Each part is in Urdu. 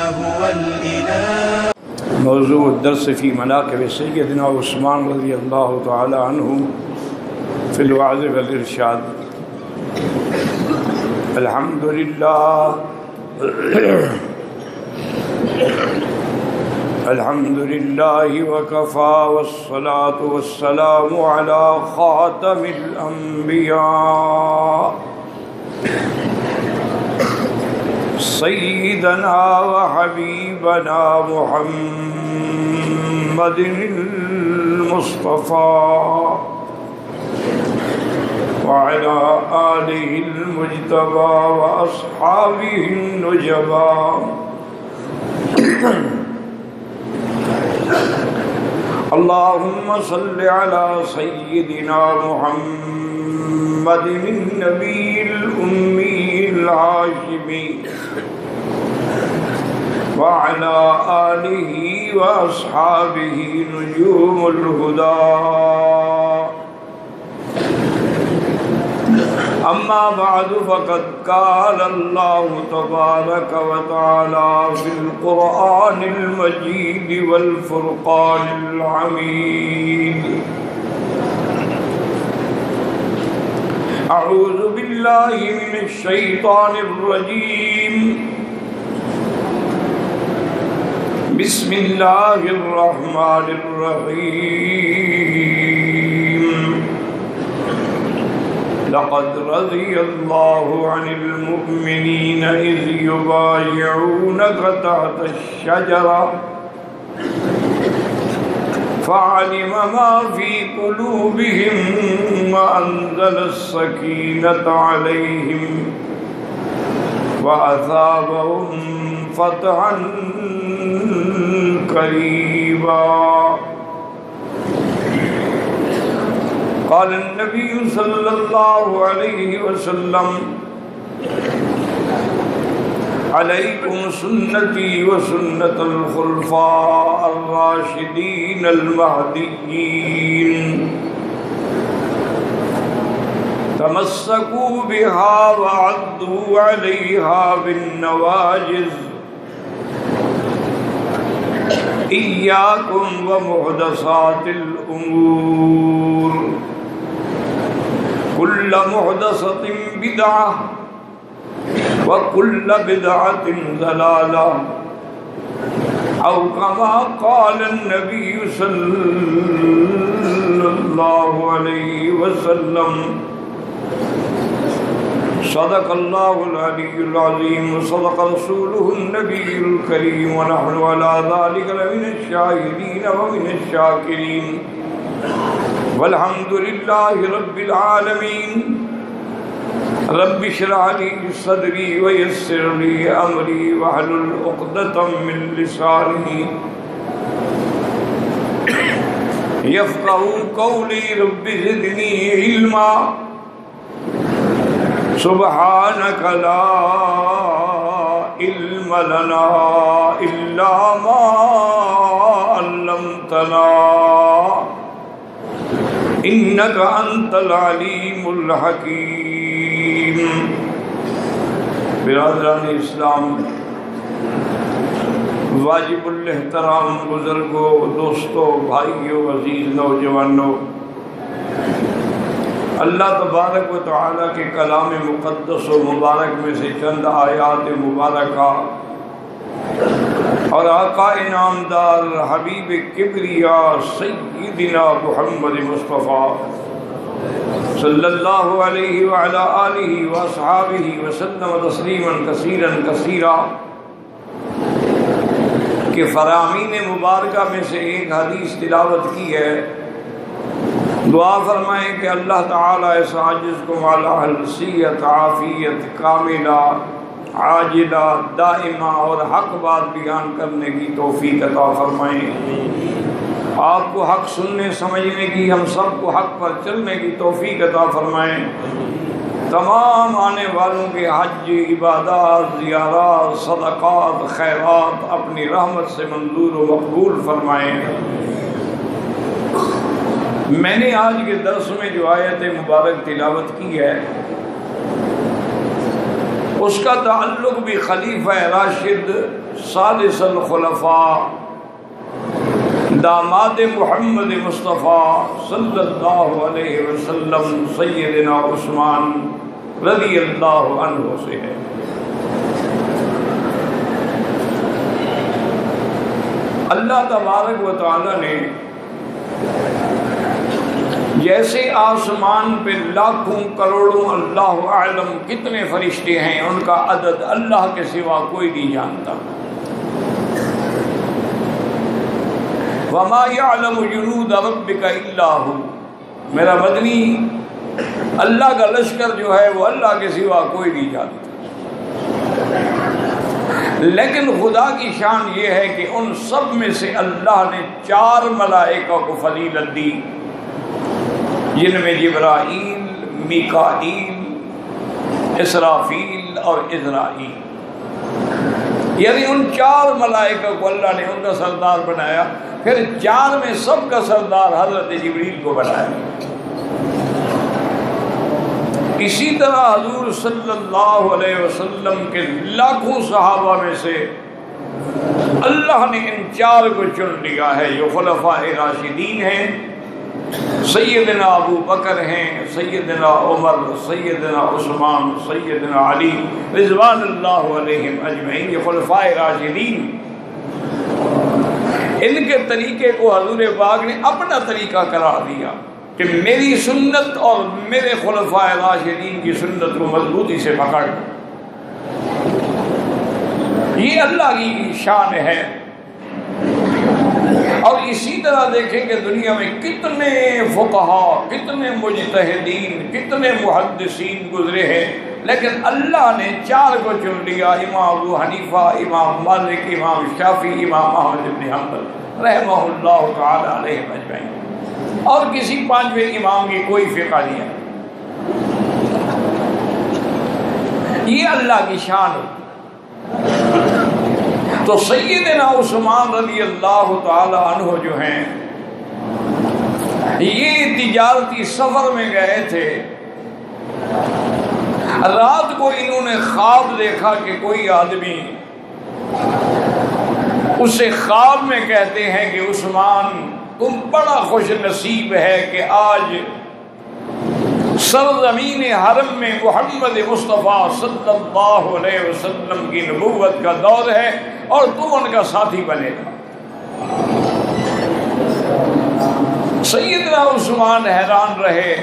هو الإله. موضوع الدرس في مناقب سيدنا عثمان رضي الله تعالى عنه في الوعظ والإرشاد. الحمد لله الحمد لله وكفى والصلاة والسلام على خاتم الأنبياء سيدنا وحبيبنا محمد المصطفى وعلى آله المجتبى وأصحابه النجبى. اللهم صل على سيدنا محمد النبي الأمي الهاشمي وعلى آله وأصحابه نجوم الهدى. أما بعد فقد قال الله تبارك وتعالى في القرآن المجيد والفرقان الحميد. أعوذ بالله من الشيطان الرجيم. بسم الله الرحمن الرحيم. لقد رضي الله عن المؤمنين إذ يبايعونك تحت الشجرة فعلم ما في قلوبهم وأنزل السكينة عليهم وأثابهم فتحا قريبا. قال النبي صلى الله عليه وسلم: عليكم سنتي وسنة الخلفاء الراشدين المهديين تمسكوا بها وعضوا عليها بالنواجذ. إياكم ومحدثات الأمور كل محدثة بدعة وكل بدعة ضلالة أو كما قال النبي صلى الله عليه وسلم: صدق الله العلي العظيم وصدق رسوله النبي الكريم ونحن على ذلك لمن الشاهدين ومن الشاكرين والحمد لله رب العالمين. رب اشرح لي صدري ويسر لي أمري واحلل عقدة من لساني يفقهوا قولي. رب زدني علما. سبحانك لا علم لنا إلا ما علمتنا إنك أنت العليم الحكيم. برادران اسلام، واجب الاحترام بزرگوں، دوستوں، بھائیوں، عزیز نوجوانوں، اللہ تبارک و تعالیٰ کے کلام مقدس و مبارک میں سے چند آیات مبارکہ اور آقا انعامدار حبیب کبریا سیدنا محمد مصطفیٰ صلی اللہ علیہ وعلی آلہ واصحابہ وسلم تسلیما کثیرا کثیرا کہ فرامین مبارکہ میں سے ایک حدیث تلاوت کی ہے. دعا فرمائیں کہ اللہ تعالیٰ اس عاجز کو مالا حلصیت عافیت کاملہ عاجلہ دائمہ اور حق بات بیان کرنے کی توفیق عطا فرمائیں. آپ کو حق سننے سمجھنے کی، ہم سب کو حق پر چلنے کی توفیق عطا فرمائیں. تمام آنے والوں کے حج، عبادات، زیارات، صدقات، خیرات اپنی رحمت سے منظور و مقبول فرمائیں. میں نے آج کے درس میں جو آیت مبارک تلاوت کی ہے اس کا تعلق بھی خلیفہ راشد ثالث الخلفاء داماد محمد مصطفیٰ صلی اللہ علیہ وسلم سیدنا عثمان رضی اللہ عنہ سے ہے۔ اللہ تبارک و تعالی نے جیسے آسمان پہ لاکھوں کروڑوں اللہ اعلم کتنے فرشتے ہیں، ان کا عدد اللہ کے سوا کوئی نہیں جانتا۔ وَمَا يَعْلَمُ جُنُودَ رَبِّكَ إِلَّا هُوَ، میرا مدنی اللہ کا لشکر جو ہے وہ اللہ کے سوا کوئی نہیں جانتا۔ لیکن خدا کی شان یہ ہے کہ ان سب میں سے اللہ نے 4 ملائکہ کو فضیلت دی، جن میں جبرائیل، میکائیل، اسرافیل اور عزرائیل، یعنی ان 4 ملائکہ کو اللہ نے ان کا سردار بنایا۔ پھر 4 میں سب کا سردار حضرت جبریل کو بنایا۔ اسی طرح حضور صلی اللہ علیہ وسلم کے لاکھوں صحابہ میں سے اللہ نے ان 4 کو چن لیا ہے، جو خلفاء راشدین ہیں، سیدنا ابو بکر ہیں، سیدنا عمر، سیدنا عثمان، سیدنا علی رضوان اللہ علیہم اجمعین۔ یہ خلفاء راشدین، ان کے طریقے کو حضور پاک نے اپنا طریقہ قرار دیا کہ میری سنت اور میرے خلفاء راشدین کی سنت کو مضبوطی سے پکڑ۔ یہ اللہ کی شان ہے۔ اور اسی طرح دیکھیں کہ دنیا میں کتنے فقہا، کتنے مجتہدین، کتنے محدثین گزرے ہیں، لیکن اللہ نے 4 کو چن لیا، امام ابو حنیفہ، امام مالک، امام شافعی، امام احمد بن حنبل رحمہ اللہ تعالی علیہ اجمعین، اور کسی 5ویں امام کی کوئی فقہ نہیں ہے۔ یہ اللہ کی شان ہے۔ تو سیدنا عثمان رضی اللہ تعالی عنہ جو ہیں، یہ تجارتی سفر میں گئے تھے۔ رات کو انہوں نے خواب دیکھا کہ کوئی آدمی اسے خواب میں کہتے ہیں کہ عثمان تم بڑا خوش نصیب ہے کہ آج سرزمین حرم میں محمد مصطفیٰ صلی اللہ علیہ وسلم کی نبوت کا دور ہے اور تم ان کا ساتھی بنے گا۔ سیدنا عثمان حیران رہے۔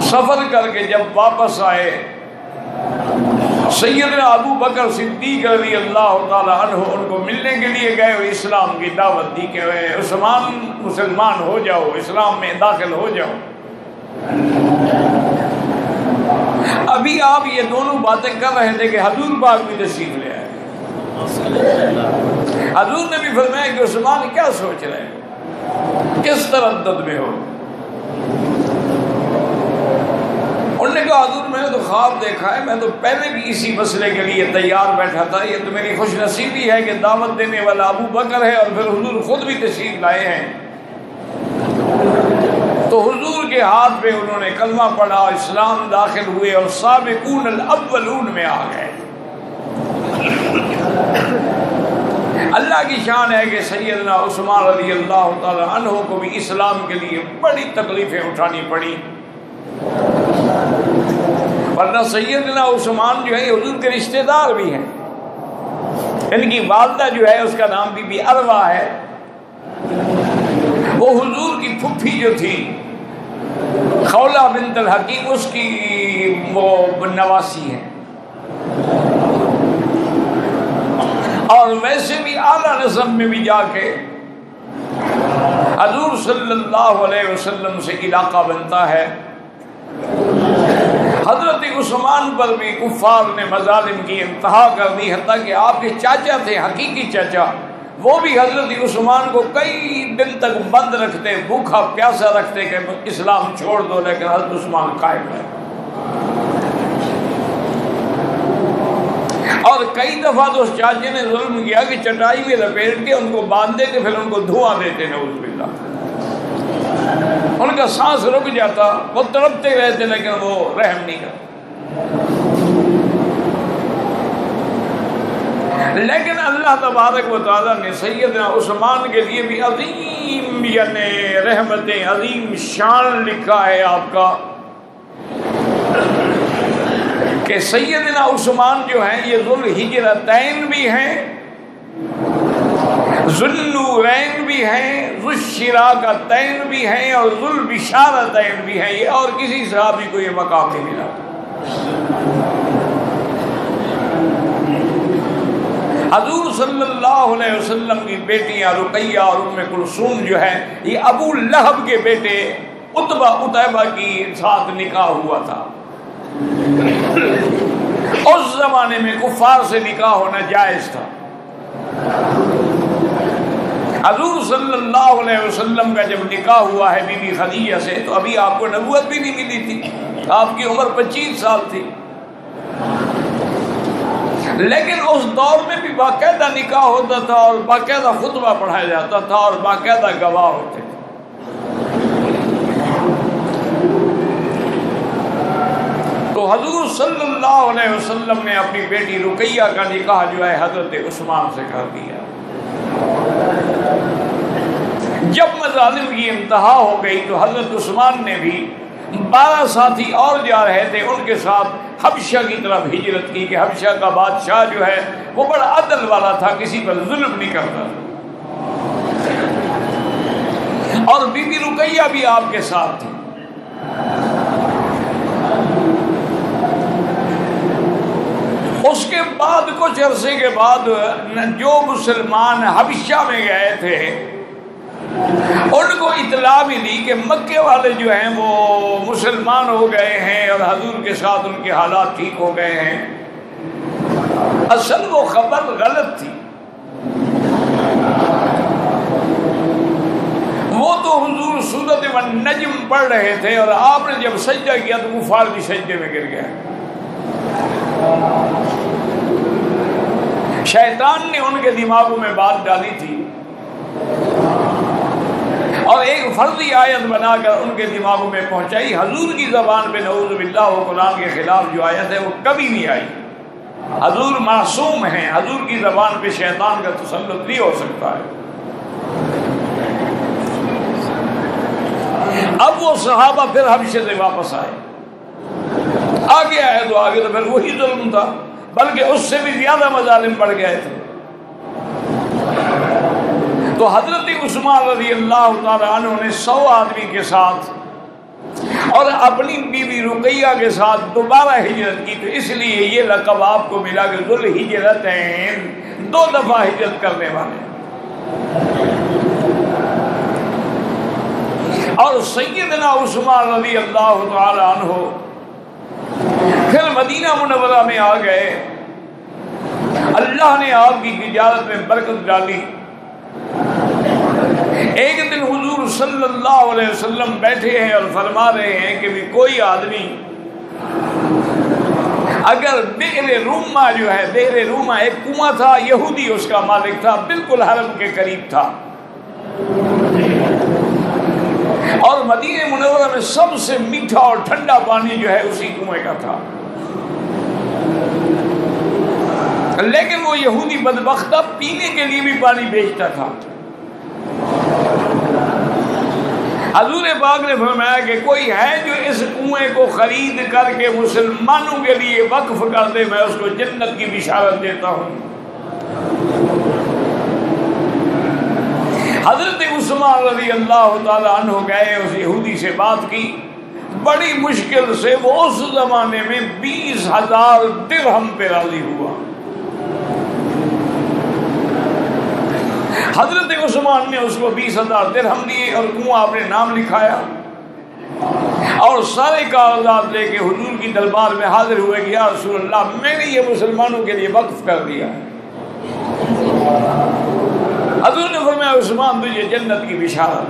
سفر کر کے جب واپس آئے، سیدنا ابو بکر صدیق رضی اللہ تعالی عنہ ان کو ملنے کے لیے گئے اور اسلام کی دعوت دی کہ عثمان مسلمان ہو جاؤ، اسلام میں داخل ہو جاؤ۔ ابھی آپ یہ دونوں باتیں کر رہے تھے کہ حضور پاک بھی تشریف لے آئے۔ حضور نے بھی فرمایا کہ عثمان کیا سوچ رہے ہیں، کس تردد میں ہو؟ انہوں نے کہا حضور میں نے تو خواب دیکھا ہے، میں تو پہلے بھی اسی مسئلے کے لیے تیار بیٹھا تھا، یہ تو میری خوش نصیبی ہے کہ دعوت دینے والا ابو بکر ہے اور پھر حضور خود بھی تشریف لائے ہیں۔ تو حضور کے ہاتھ پہ انہوں نے کلمہ پڑھا، اسلام داخل ہوئے اور سابقون الاولون میں آ گئے۔ اللہ کی شان ہے کہ سیدنا عثمان رضی اللہ تعالی عنہ کو بھی اسلام کے لیے بڑی تکلیفیں اٹھانی پڑی، ورنہ سیدنا عثمان جو ہے حضور کے رشتہ دار بھی ہیں۔ ان کی والدہ جو ہے اس کا نام بی بی اروا ہے، وہ حضور کی پھپھی جو تھی خولہ بنت الحکیم، اس کی وہ نواسی ہے، اور ویسے بھی اعلیٰ نسب میں بھی جا کے حضور صلی اللہ علیہ وسلم سے علاقہ بنتا ہے۔ حضرت عثمان پر بھی کفار نے مظالم کی انتہا کر دی، حتیٰ کہ آپ کے چاچا تھے، حقیقی چاچا، وہ بھی حضرت عثمان کو کئی دن تک بند رکھتے، بھوکا پیاسا رکھتے کہ اسلام چھوڑ دو، لیکن حضرت عثمان قائم رہے۔ اور کئی دفعہ تو اس چاچے نے ظلم کیا کہ چٹائی میں لپیٹ کے ان کو باندھ دیتے، پھر ان کو دھواں دیتے، نعوذ باللہ، ان کا سانس رک جاتا، وہ تڑپتے رہتے لیکن وہ رحم نہیں کرتے۔ لیکن اللہ تبارک و تعالیٰ نے سیدنا عثمان کے لیے بھی عظیم یعنی رحمتیں، عظیم شان لکھا ہے آپ کا کہ سیدنا عثمان جو ہیں یہ ذوالہجرتین بھی ہیں، ذوالنورین بھی ہیں، ذوالشراکتین بھی ہیں اور ذوالبشارتین بھی ہیں. یہ اور کسی صحابی کو یہ مقام نہیں ملا. حضور صلی اللہ علیہ وسلم کی بیٹیاں رقیہ اور ام کلثوم جو ہے یہ ابو لہب کے بیٹے عتبہ کی ساتھ نکاح ہوا تھا. اس زمانے میں کفار سے نکاح ہونا جائز تھا. حضور صلی اللہ علیہ وسلم کا جب نکاح ہوا ہے بی بی خدیجہ سے تو ابھی آپ کو نبوت بھی نہیں ملی تھی، آپ کی عمر 25 سال تھی. لیکن اس دور میں بھی باقاعدہ نکاح ہوتا تھا اور باقاعدہ خطبہ پڑھایا جاتا تھا اور باقاعدہ گواہ ہوتے تھے. تو حضور صلی اللہ علیہ وسلم نے اپنی بیٹی رقیہ کا نکاح جو ہے حضرت عثمان سے کر دیا. جب مظالم کی انتہا ہو گئی تو حضرت عثمان نے بھی 12 ساتھی اور جا رہے تھے ان کے ساتھ حبشہ کی طرف ہجرت کی کہ حبشہ کا بادشاہ جو ہے وہ بڑا عدل والا تھا، کسی پر ظلم نہیں کرتا. اور بی بی رقیہ بھی آپ کے ساتھ تھی. اس کے بعد کچھ عرصے کے بعد جو مسلمان حبشہ میں گئے تھے ان کو اطلاع ملی کہ مکے والے جو ہیں وہ مسلمان ہو گئے ہیں اور حضور کے ساتھ ان کے حالات ٹھیک ہو گئے ہیں. اصل وہ خبر غلط تھی. وہ تو حضور سورۃ النجم پڑھ رہے تھے اور آپ نے جب سجدہ کیا تو کفار بھی سجدے میں گر گئے. شیطان نے ان کے دماغوں میں بات ڈالی تھی اور ایک فرضی آیت بنا کر ان کے دماغوں میں پہنچائی. حضور کی زبان پہ نعوذ باللہ و قرآن کے خلاف جو آیت ہے وہ کبھی نہیں آئی. حضور معصوم ہیں، حضور کی زبان پہ شیطان کا تسلط نہیں ہو سکتا ہے. اب وہ صحابہ پھر حبشے سے واپس آئے. آگے آئے تو آگے تو پھر وہی ظلم تھا، بلکہ اس سے بھی زیادہ مظالم بڑھ گئے تھے. تو حضرت عثمان رضی اللہ تعالی عنہ نے 100 آدمی کے ساتھ اور اپنی بیوی رقیہ کے ساتھ دوبارہ ہجرت کی. تو اس لیے یہ لقب آپ کو ملا کہ ذوالہجرتین، 2 دفعہ ہجرت کرنے والے. اور سیدنا عثمان رضی اللہ تعالی عنہ پھر مدینہ منورہ میں آ گئے. اللہ نے آپ کی تجارت میں برکت ڈالی. ایک دن حضور صلی اللہ علیہ وسلم بیٹھے ہیں اور فرما رہے ہیں کہ بھی کوئی آدمی اگر بئر روما جو ہے، بئر روما ایک کنواں تھا، یہودی اس کا مالک تھا، بالکل حرم کے قریب تھا اور مدینہ منورہ میں سب سے میٹھا اور ٹھنڈا پانی جو ہے اسی کنویں کا تھا. لیکن وہ یہودی بدبخت پینے کے لیے بھی پانی بیچتا تھا. حضور پاک نے فرمایا کہ کوئی ہے جو اس کنویں کو خرید کر کے مسلمانوں کے لیے وقف کر دے، میں اس کو جنت کی بشارت دیتا ہوں. حضرت عثمان رضی اللہ تعالی عنہ گئے، اس یہودی سے بات کی. بڑی مشکل سے وہ اس زمانے میں 20,000 درہم پہ راضی ہوا. حضرت عثمان نے اس کو 20,000 درہم دیے اور کنواں اپنے نام لکھایا اور سارے کاغذات لے کے حضور کی دربار میں حاضر ہوئے کہ یا رسول اللہ میں نے یہ مسلمانوں کے لیے وقف کر دیا. حضور نے فرمایا عثمان تجھے جنت کی بشارت.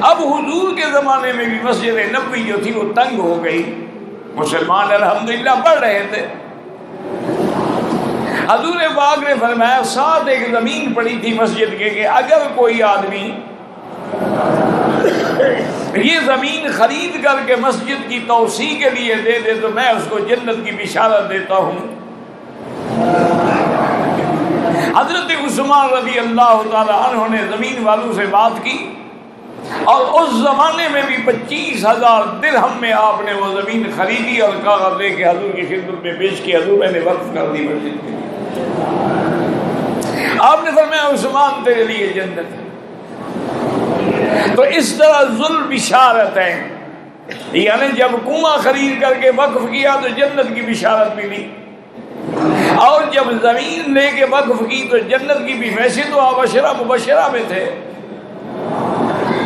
اب حضور کے زمانے میں بھی مسجد نبوی جو تھی وہ تنگ ہو گئی، مسلمان الحمدللہ بڑھ رہے تھے. حضور پاک نے فرمایا ساتھ ایک زمین پڑی تھی مسجد کے کہ اگر کوئی آدمی یہ زمین خرید کر کے مسجد کی توسیع کے لیے دے دے تو میں اس کو جنت کی بشارت دیتا ہوں. حضرت عثمان رضی اللہ تعالی عنہ نے زمین والوں سے بات کی، اور اس زمانے میں بھی 25,000 درہم میں آپ نے وہ زمین خریدی اور کاغذ لے کے حضور کی خدمت میں پیش کی، حضور میں نے وقف کر دی مسجد کے لیے۔ آپ نے فرمایا عثمان تیرے لیے جنت ہے۔ تو اس طرح ذل بشارت ہے، یعنی جب کنواں خرید کر کے وقف کیا تو جنت کی بشارت ملی، اور جب زمین لے کے وقف کی تو جنت کی بھی، ویسے تو آپ عشرہ مبشرہ میں تھے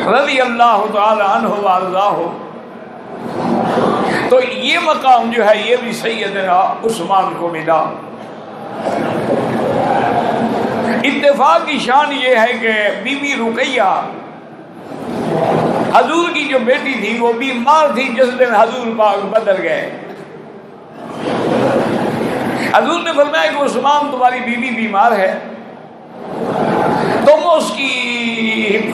رضی اللہ تعالی عنہ وارضاہ، تو یہ مقام جو ہے یہ بھی سیدنا عثمان کو ملا۔ اتفاق کی شان یہ ہے کہ بی بی رقیہ حضور کی جو بیٹی تھی وہ بیمار تھی جس دن حضور پاک بدر گئے۔ حضور نے فرمایا کہ عثمان تمہاری بیوی بیمار ہے، تم اس کی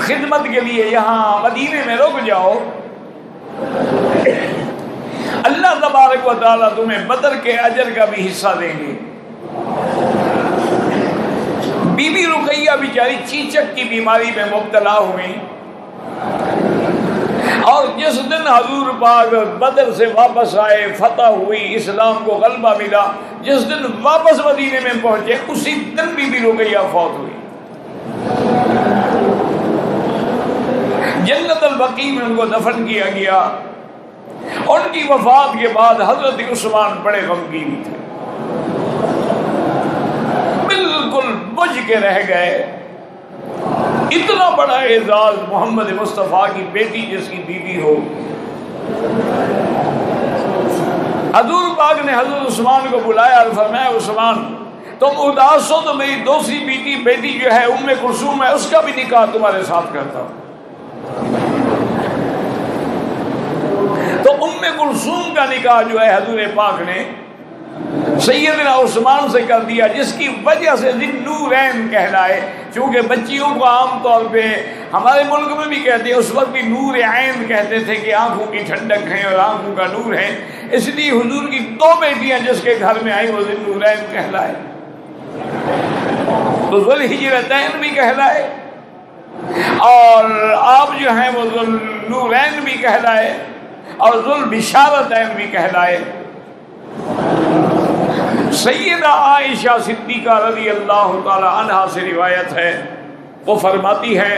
خدمت کے لیے یہاں مدینے میں رک جاؤ، اللہ تبارک و تعالیٰ تمہیں بدر کے اجر کا بھی حصہ دیں گے۔ بی بی رقیہ بیچاری چیچک کی بیماری میں مبتلا ہوئی، اور جس دن حضور پاک بدر سے واپس آئے، فتح ہوئی، اسلام کو غلبہ ملا، جس دن واپس مدینے میں پہنچے اسی دن بی بی رقیہ فوت ہوئی۔ جنت البقیع میں ان کو دفن کیا گیا۔ ان کی وفات کے بعد حضرت عثمان بڑے غمگین تھے، بالکل بجھ کے رہ گئے۔ اتنا بڑا اعزاز محمد مصطفیٰ کی بیٹی جس کی بیوی ہو۔ حضور پاک نے حضرت عثمان کو بلایا اور فرمایا عثمان تم اداس ہو تو میری دوسری بیٹی جو ہے ام کلثوم ہے، اس کا بھی نکاح تمہارے ساتھ کرتا ہوں۔ تو ام کلثوم کا نکاح جو ہے حضور پاک نے سیدنا عثمان سے کر دیا، جس کی وجہ سے ذی النورین کہلائے۔ چونکہ بچیوں کو عام طور پہ ہمارے ملک میں بھی کہتے ہیں، اس وقت بھی نور عین کہتے تھے کہ آنکھوں کی ٹھنڈک ہے اور آنکھوں کا نور ہے، اس لیے حضور کی 2 بیٹیاں جس کے گھر میں آئی وہ ذی النورین کہلائے، تو ذو الہجرتین بھی کہلائے اور آپ جو ہیں وہ ذو النورین بھی کہلائے اور ذو البشارتین بھی کہلائے۔ سیدہ عائشہ صدیقہ رضی اللہ تعالی عنہا سے روایت ہے، وہ فرماتی ہے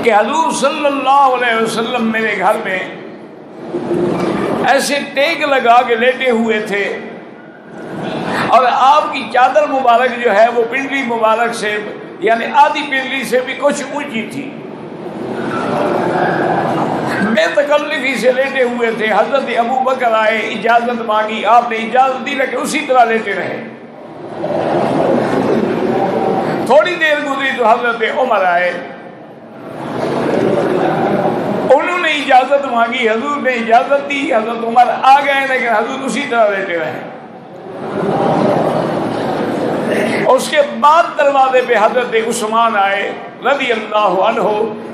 کہ حضور صلی اللہ علیہ وسلم میرے گھر میں ایسے ٹیک لگا کے لیٹے ہوئے تھے، اور آپ کی چادر مبارک جو ہے وہ پنڈلی مبارک سے یعنی آدھی پنڈلی سے بھی کچھ اونچی تھی، بے تکلفی سے لیٹے ہوئے تھے۔ حضرت ابو بکر آئے، اجازت مانگی، آپ نے اجازت دی لیکن اسی طرح لیٹے رہے۔ تھوڑی دیر گزری تو حضرت عمر آئے، انہوں نے اجازت مانگی، حضور نے اجازت دی، حضرت عمر آ گئے لیکن حضور اسی طرح لیٹے رہے۔ اس کے بعد دروازے پہ حضرت عثمان آئے رضی اللہ عنہ،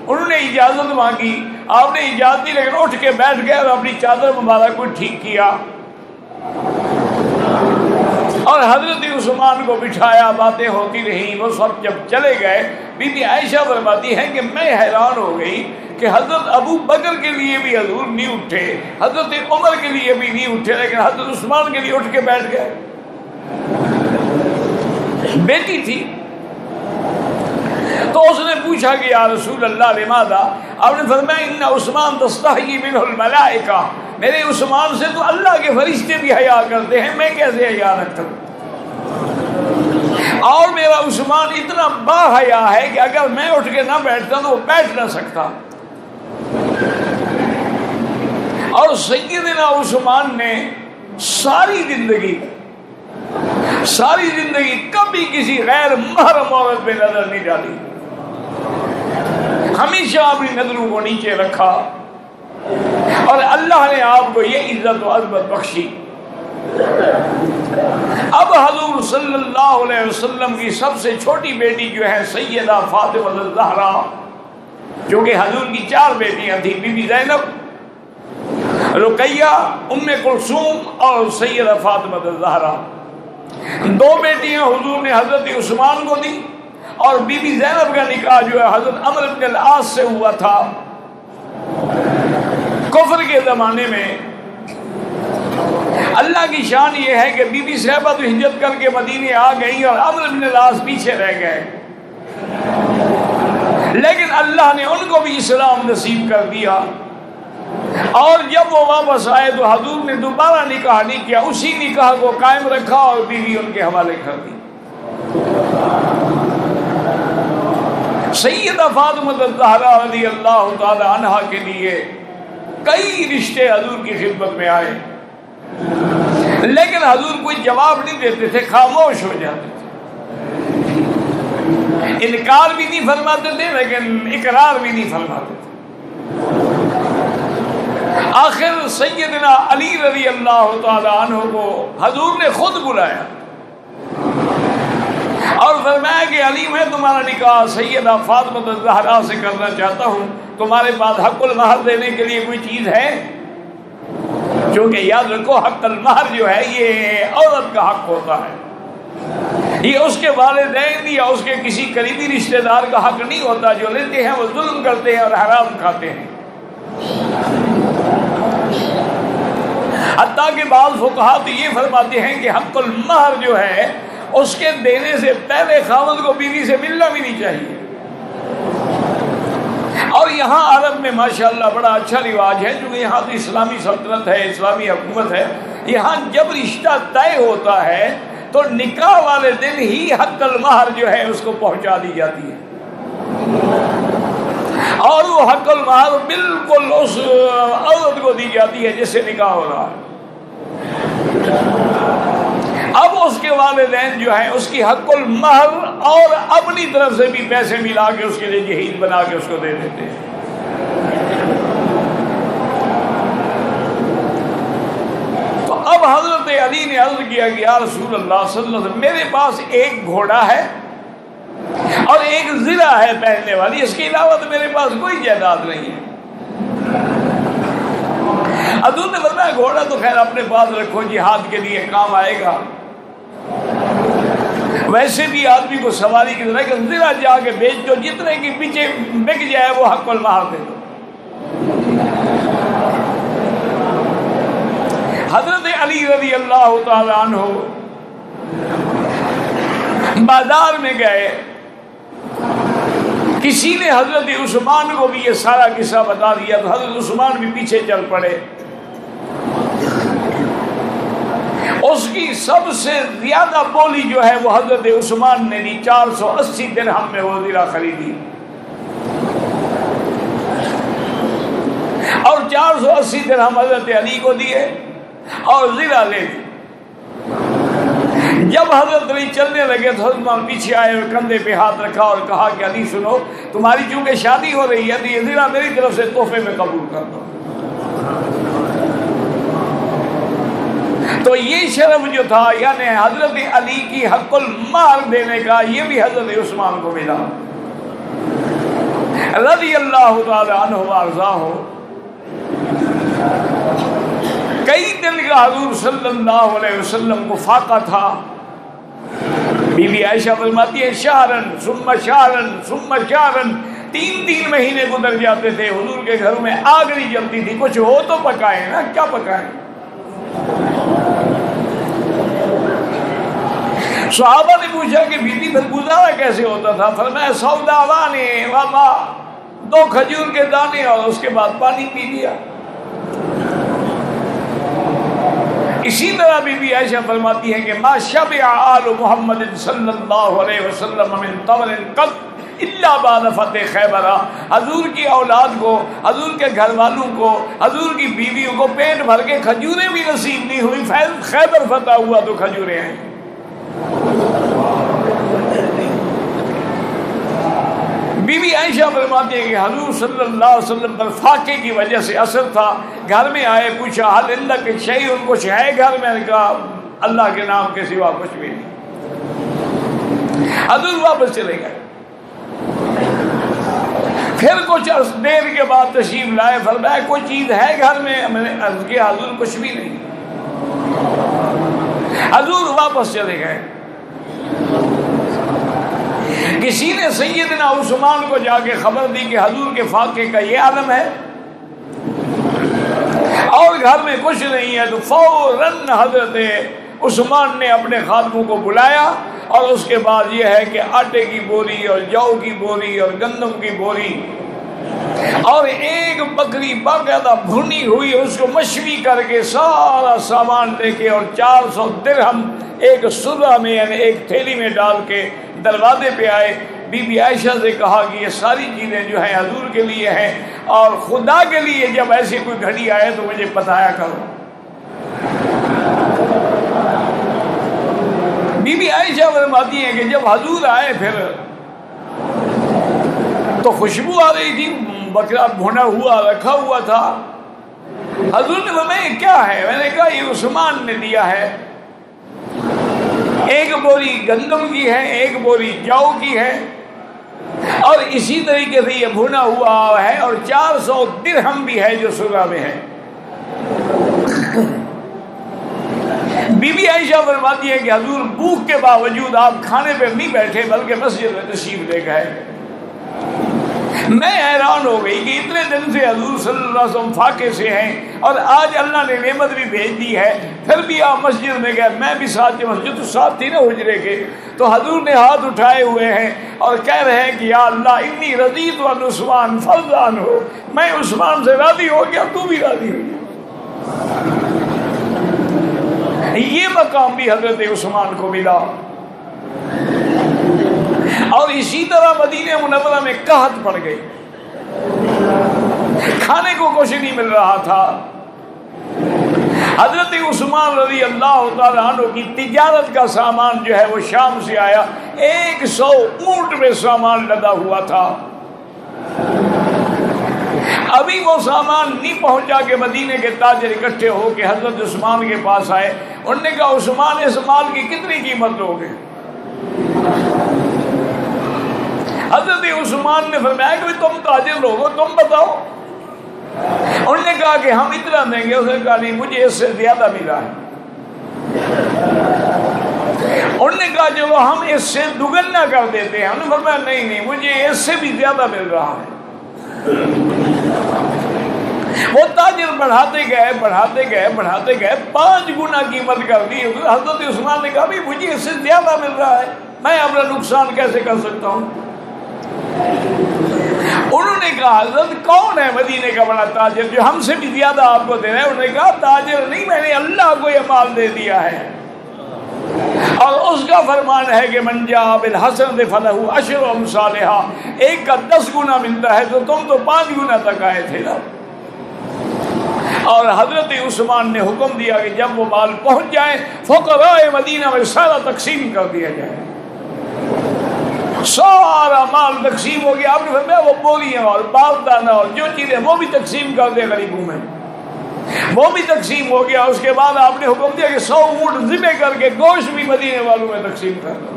انہوں نے اجازت مانگی، آپ نے اجازت دی لیکن اٹھ کے بیٹھ گئے اور اپنی چادر مبارک کو ٹھیک کیا اور حضرت عثمان کو بٹھایا، باتیں ہوتی رہیں۔ وہ سب جب چلے گئے، بی بی عائشہ فرماتی ہے کہ میں حیران ہو گئی کہ حضرت ابو بکر کے لیے بھی حضور نہیں اٹھے، حضرت عمر کے لیے بھی نہیں اٹھے، لیکن حضرت عثمان کے لیے اٹھ کے بیٹھ گئے۔ بیٹی تھی تو اس نے پوچھا کہ یا رسول اللہ لماذا؟ آپ نے فرمایا ان عثمان تستحیی منہ الملائکہ، میرے عثمان سے تو اللہ کے فرشتے بھی حیا کرتے ہیں، میں کیسے حیا رکھتا ہوں؟ اور میرا عثمان اتنا با حیا ہے کہ اگر میں اٹھ کے نہ بیٹھتا تو وہ بیٹھ نہ سکتا۔ اور سیدنا عثمان نے ساری زندگی کبھی کسی غیر محرم عورت پہ نظر نہیں ڈالی، ہمیشہ اپنی نظروں کو نیچے رکھا، اور اللہ نے آپ کو یہ عزت و عظمت بخشی۔ اب حضور صلی اللہ علیہ وسلم کی سب سے چھوٹی بیٹی جو ہے سیدہ فاطمہ الزہرا، کیونکہ حضور کی 4 بیٹیاں تھیں، بی بی زینب رقیہ ام کلثوم اور سیدہ فاطمہ الزہرا، دو بیٹیاں حضور نے حضرت عثمان کو دی، اور بی بی زینب کا نکاح جو ہے حضرت عمرو بن العاص سے ہوا تھا کفر کے زمانے میں۔ اللہ کی شان یہ ہے کہ بی بی صاحبہ تو ہجرت کر کے مدینے آ گئی اور عمرو بن العاص پیچھے رہ گئے، لیکن اللہ نے ان کو بھی اسلام نصیب کر دیا، اور جب وہ واپس آئے تو حضور نے دوبارہ نکاح نہیں کیا، اسی نکاح کو قائم رکھا اور بیوی ان کے حوالے کر دی۔ سیدہ فاطمہ الزہرا رضی اللہ تعالی عنہا کے لیے کئی رشتے حضور کی خدمت میں آئے، لیکن حضور کوئی جواب نہیں دیتے تھے، خاموش ہو جاتے تھے، انکار بھی نہیں فرماتے تھے لیکن اقرار بھی نہیں فرماتے تھے۔ آخر سیدنا علی رضی اللہ تعالی عنہ کو حضور نے خود بلایا اور فرمایا کہ علی میں تمہارا نکاح سیدہ فاطمہ الزہرا سے کرنا چاہتا ہوں، تمہارے پاس حق المہر دینے کے لیے کوئی چیز ہے؟ چونکہ یاد رکھو حق المہر جو ہے یہ عورت کا حق ہوتا ہے، یہ اس کے والدین یا اس کے کسی قریبی رشتہ دار کا حق نہیں ہوتا، جو لیتے ہیں وہ ظلم کرتے ہیں اور حرام کھاتے ہیں۔ حتیٰ کہ بعض فقہا تو یہ فرماتے ہیں کہ حق المہر جو ہے اس کے دینے سے پہلے خاوند کو بیوی سے ملنا بھی نہیں چاہیے۔ اور یہاں عرب میں ماشاءاللہ بڑا اچھا رواج ہے، چونکہ یہاں تو اسلامی سلطنت ہے، اسلامی حکومت ہے، یہاں جب رشتہ طے ہوتا ہے تو نکاح والے دن ہی حق المہر جو ہے اس کو پہنچا دی جاتی ہے، اور وہ حق المہر بالکل اس عورت کو دی جاتی ہے جس سے نکاح ہو رہا ہے۔ اب اس کے والدین جو ہیں اس کی حق المہر اور اپنی طرف سے بھی پیسے ملا کے اس کے لیے جہیز بنا کے اس کو دے دیتے ہیں۔ تو اب حضرت علی نے عرض کیا کہ یا رسول اللہ صلی اللہ علیہ وسلم، میرے پاس ایک گھوڑا ہے اور ایک زرہ ہے پہننے والی، اس کے علاوہ تو میرے پاس کوئی جائیداد نہیں ہے۔ حضور نے فرمایا گھوڑا تو خیر اپنے پاس رکھو، جہاد کے لیے کام آئے گا، ویسے بھی آدمی کو سواری کی طرح کہ زرہ جا کے بیچ دو، جتنے کی پیچھے بک جائے وہ حق المہر دے دو۔ حضرت علی رضی اللہ تعالی عنہ بازار میں گئے، کسی نے حضرت عثمان کو بھی یہ سارا قصہ بتا دیا تو حضرت عثمان بھی پیچھے چل پڑے۔ اس کی سب سے زیادہ بولی جو ہے وہ حضرت عثمان نے دی، 480 درہم میں وہ زرہ خریدی، اور 480 درہم حضرت علی کو دیے اور زرہ لے لی۔ جب حضرت علی چلنے لگے تو حضرت پیچھے آئے اور کندھے پہ ہاتھ رکھا اور کہا کہ علی سنو، تمہاری چونکہ شادی ہو رہی ہے تو یہ زرہ میری طرف سے تحفے میں قبول کر دو۔ تو یہ شرف جو تھا یعنی حضرت علی کی حق المہر دینے کا، یہ بھی حضرت عثمان کو ملا رضی اللہ تعالی عنہ وارضاہ۔ کئی دن کا حضور صلی اللہ علیہ وسلم کو فاقہ تھا۔ بی بی عائشہ فرماتی ہے شہرن ثم شہرن ثم شہرن، 3 مہینے گزر جاتے تھے، حضور کے گھروں میں آگ نہیں جلتی تھی، کچھ ہو تو پکائیں نا، کیا پکائیں؟ صحابہ نے پوچھا کہ بی بی پھر گزارا کیسے ہوتا تھا؟ فرمایا سوداوانے وما، 2 کھجور کے دانے اور اس کے بعد پانی پی لیا۔ اسی طرح بی بی عائشہ فرماتی ہے کہ ما شبع آل محمد صلی اللہ علیہ وسلم من تمر قط الا بعد فتح خیبر، حضور کی اولاد کو، حضور کے گھر والوں کو، حضور کی بیویوں کو پیٹ بھر کے کھجوریں بھی نصیب نہیں ہوئی، خیبر فتح ہوا تو کھجوریں ہیں۔ بی بی عائشہ فرماتی ہے کہ حضور صلی اللہ علیہ وسلم پر فاقے کی وجہ سے اثر تھا، گھر میں آئے، پوچھا حل عندک شیء، کچھ ہے گھر میں؟ نے کہا اللہ کے نام کے سوا کچھ بھی نہیں۔ حضور واپس چلے گئے۔ پھر کچھ دیر کے بعد تشریف لائے، فرمایا کوئی چیز ہے گھر میں؟ میں نے عرض کیا حضور کچھ بھی نہیں۔ حضور واپس چلے گئے۔ کسی نے سیدنا عثمان کو جا کے خبر دی کہ حضور کے فاقے کا یہ عالم ہے اور گھر میں کچھ نہیں ہے، تو فوراً حضرت عثمان نے اپنے خادموں کو بلایا، اور اس کے بعد یہ ہے کہ آٹے کی بوری اور جو کی بوری اور گندم کی بوری اور ایک بکری باقاعدہ بھنی ہوئی، اس کو مشوی کر کے سارا سامان لے کے اور 400 درہم ایک سرہ میں یعنی ایک تھیلی میں ڈال کے دروازے پہ آئے۔ بی بی عائشہ سے کہا کہ یہ ساری چیزیں جو ہیں حضور کے لیے ہیں، اور خدا کے لیے جب ایسی کوئی گھڑی آئے تو مجھے بتایا کرو۔ بی بی عائشہ فرماتی ہیں کہ جب حضور آئے پھر تو خوشبو آ رہی تھی، بکرا بھونا ہوا رکھا ہوا تھا۔ حضور نے فرمایا یہ کیا ہے؟ میں نے کہا یہ عثمان نے دیا ہے، ایک بوری گندم کی ہے، ایک بوری جو کی ہے، اور اسی طریقے سے یہ بھونا ہوا ہے، اور 400 درہم بھی ہے جو سرہ میں ہے۔ بی بی عائشہ فرماتی ہے کہ حضور بھوک کے باوجود آپ کھانے پہ نہیں بیٹھے بلکہ مسجد میں تشریف لے گئے۔ میں حیران ہو گئی کہ اتنے دن سے حضور صلی اللہ علیہ وسلم فاقے سے ہیں، اور آج اللہ نے نعمت بھی بھیج دی ہے، پھر بھی آپ مسجد میں گئے۔ میں بھی ساتھ مسجد تو ساتھ تھی نا حجرے کے، تو حضور نے ہاتھ اٹھائے ہوئے ہیں اور کہہ رہے ہیں کہ یا اللہ انی رضیت عن عثمان فرضان ہو، میں عثمان سے راضی ہو گیا، تو بھی راضی ہو۔ یہ مقام بھی حضرت عثمان کو ملا۔ اور اسی طرح مدینہ منورہ میں قحط پڑ گئی، کھانے کو کچھ نہیں مل رہا تھا۔ حضرت عثمان رضی اللہ تعالیٰ عنہ کی تجارت کا سامان جو ہے وہ شام سے آیا، 100 اونٹ میں سامان لدا ہوا تھا۔ ابھی وہ سامان نہیں پہنچا کہ مدینے کے تاجر اکٹھے ہو کے حضرت عثمان کے پاس آئے۔ انہوں نے کہا عثمان اس مال کی کتنی قیمت لوگے؟ حضرت عثمان نے فرمایا کہ تم تاجر لوگ ہو، تم بتاؤ۔ انہوں نے کہا کہ ہم اتنا دیں گے۔ اس نے کہا نہیں، مجھے اس سے زیادہ ملا ہے۔ انہوں نے کہا چلو ہم اس سے دگنا کر دیتے ہیں۔ انہوں نے فرمایا نہیں، مجھے اس سے بھی زیادہ مل رہا ہے۔ وہ تاجر بڑھاتے گئے 5 گنا قیمت کر دی۔ حضرت عثمان نے کہا بھی مجھے اس سے زیادہ مل رہا ہے، میں اپنا نقصان کیسے کر سکتا ہوں؟ انہوں نے کہا حضرت کون ہے مدینے کا بڑا تاجر جو ہم سے بھی زیادہ آپ کو دے رہا ہے؟ انہوں نے کہا تاجر نہیں، میں نے اللہ کو یہ مال دے دیا ہے، اور اس کا فرمان ہے کہ من جاء بالحسنۃ فلہ عشر امثالھا، ایک کا 10 گنا ملتا ہے، تو تم تو 5 گنا تک آئے تھے نا۔ اور حضرت عثمان نے حکم دیا کہ جب وہ مال پہنچ جائے فقراء مدینہ میں سارا تقسیم کر دیا جائے۔ سارا مال تقسیم ہو گیا۔ آپ نے فرمایا وہ بوریاں اور باردانہ اور جو چیزیں وہ بھی تقسیم کر دے غریبوں میں، وہ بھی تقسیم ہو گیا۔ اس کے بعد آپ نے حکم دیا کہ 100 اونٹ ذبح کر کے گوشت بھی مدینے والوں میں تقسیم کر دو۔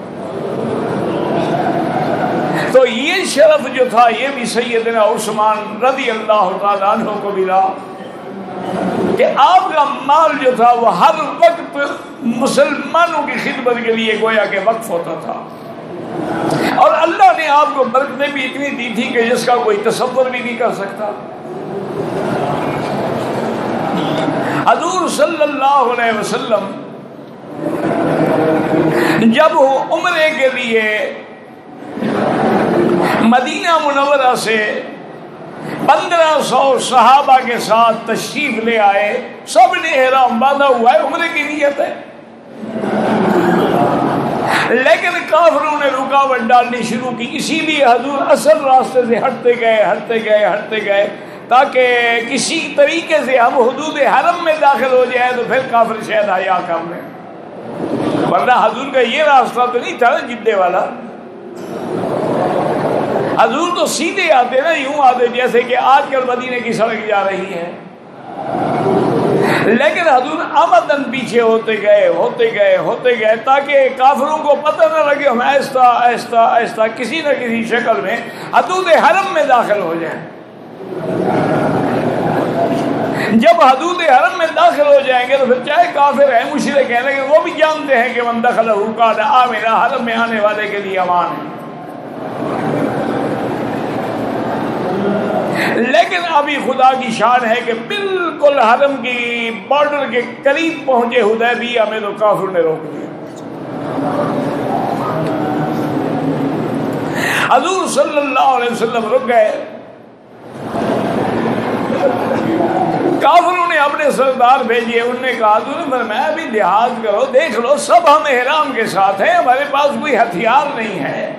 تو یہ شرف جو تھا یہ بھی سیدنا عثمان رضی اللہ تعالیٰ عنہ کو ملا کہ آپ کا مال جو تھا وہ ہر وقت مسلمانوں کی خدمت کے لیے گویا کہ وقف ہوتا تھا، اور اللہ نے آپ کو برکتیں بھی اتنی دی تھی کہ جس کا کوئی تصور بھی نہیں کر سکتا۔ حضور صلی اللہ علیہ وسلم جب وہ عمرے کے لیے مدینہ منورہ سے 1500 صحابہ کے ساتھ تشریف لے آئے، سب نے احرام باندھا ہوا ہے، عمرے کی نیت ہے، لیکن کافروں نے رکاوٹ ڈالنی شروع کی۔ اسی لیے حضور اصل راستے سے ہٹتے گئے تاکہ کسی طریقے سے ہم حدود حرم میں داخل ہو جائے تو پھر کافر شاید حیا کر لیں، ورنہ حضور کا یہ راستہ تو نہیں تھا نا جدے والا۔ حضور تو سیدھے آتے نا، یوں آتے جیسے کہ آج کل مدینے کی سڑک جا رہی ہے، لیکن حضور آمدن پیچھے ہوتے گئے تاکہ کافروں کو پتہ نہ لگے، ہم آہستہ آہستہ کسی نہ کسی شکل میں حدود حرم میں داخل ہو جائیں۔ جب حدود حرم میں داخل ہو جائیں گے تو پھر چاہے کافر ہیں، مشرک ہیں، لیکن وہ بھی جانتے ہیں کہ من دخلہ کان آمنا، حرم میں آنے والے کے لیے امان ہے۔ لیکن ابھی خدا کی شان ہے کہ بالکل حرم کی بارڈر کے قریب پہنچے حدیبیہ میں تو کافر نے روک دیا۔ حضور صلی اللہ علیہ وسلم رک گئے، کافروں نے اپنے سردار بھیجے، انہوں نے کہا حضور نے فرمایا ابھی لحاظ کرو، دیکھ لو سب ہم احرام کے ساتھ ہیں، ہمارے پاس کوئی ہتھیار نہیں ہے